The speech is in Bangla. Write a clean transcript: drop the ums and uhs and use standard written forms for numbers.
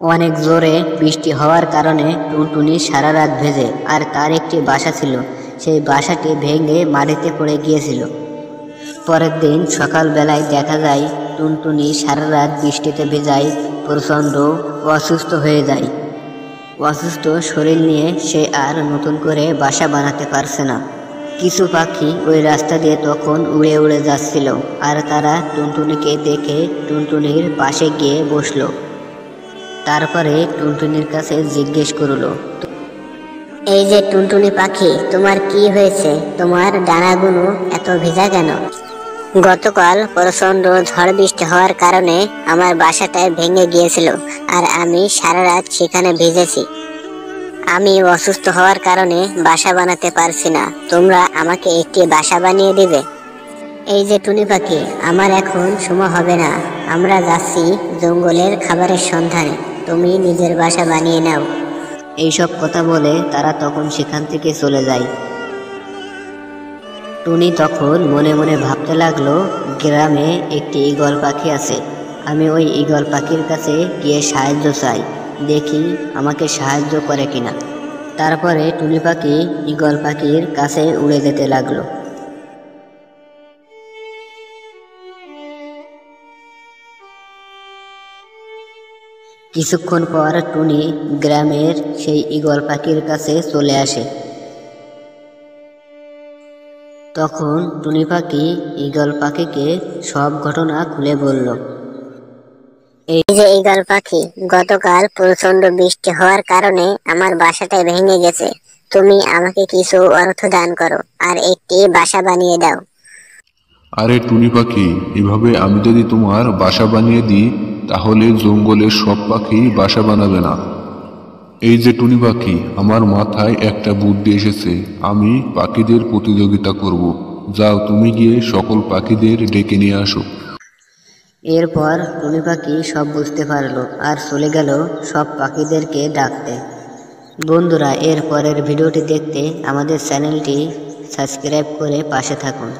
অনেক জোরে বৃষ্টি হওয়ার কারণে টুনটুনি সারা রাত ভেজে, আর তার একটি বাসা ছিল, সেই বাসাটি ভেঙে মাটিতে পড়ে গিয়েছিল। পরের দিন সকালবেলায় দেখা যায় টুনটুনি সারা রাত বৃষ্টিতে ভেজায় প্রচণ্ড অসুস্থ হয়ে যায়। অসুস্থ শরীর নিয়ে সে আর নতুন করে বাসা বানাতে পারছে না। কিছু পাখি ওই রাস্তা দিয়ে তখন উড়ে উড়ে যাচ্ছিল, আর তারা টুনটুনিকে দেখে টুনটুনির পাশে গিয়ে বসলো। তারপরে টুনটুনির কাছে জিজ্ঞেস করলো, এই যে টুনটুনি পাখি, তোমার কি হয়েছে? তোমার ডানাগুলো এত ভেজা কেন? গতকাল প্রচন্ড ঝড় বৃষ্টি হওয়ার কারণে আমার বাসাটায় ভেঙে গিয়েছিল, আর আমি সারা রাত সেখানে ভিজেছি। আমি অসুস্থ হওয়ার কারণে বাসা বানাতে পারছি না। তোমরা আমাকে একটি বাসা বানিয়ে দিবে? এই যে টুনি পাখি, আমার এখন সময় হবে না। আমরা যাচ্ছি জঙ্গলের খাবারের সন্ধানে। তুমি নিজের বাসা বানিয়ে নাও। এইসব কথা বলে তারা তখন সেখান থেকে চলে যায়। টুনি তখন মনে মনে ভাবতে লাগলো, গ্রামে একটি ঈগল পাখি আছে, আমি ওই ঈগল পাখির কাছে গিয়ে সাহায্য চাই, দেখি আমাকে সাহায্য করে কিনা। তারপরে টুনি পাখি ঈগল পাখির কাছে উড়ে যেতে লাগলো। কিছুক্ষণ পর টুনি গ্রামের সেই ঈগল পাখির কাছে চলে আসে। তখন টুনি পাখি ঈগল পাখিকে সব ঘটনা খুলে বলল। এই যে ঈগল পাখি, গতকাল প্রচন্ড বৃষ্টি হওয়ার কারণে আমার বাসাটা ভেঙে গেছে। তুমি আমাকে কিছু অর্থ দান করো আর একটি বাসা বানিয়ে দাও। আরে টুনি পাখি, এভাবে আমি যদি তোমার বাসা বানিয়ে দিই তাহলে জঙ্গলের সব পাখি বাসা বানাবে না। এই যে টুনি পাখি, আমার মাথায় একটা বুদ্ধি এসেছে, আমি পাখিদের প্রতিযোগিতা করব। যাও, তুমি গিয়ে সকল পাখিদের ডেকে নিয়ে আসো। এরপর টুনি পাখি সব বুঝতে পারলো আর চলে গেল সব পাখিদেরকে ডাকতে। বন্ধুরা, এর পরের ভিডিওটি দেখতে আমাদের চ্যানেলটি সাবস্ক্রাইব করে পাশে থাকুন।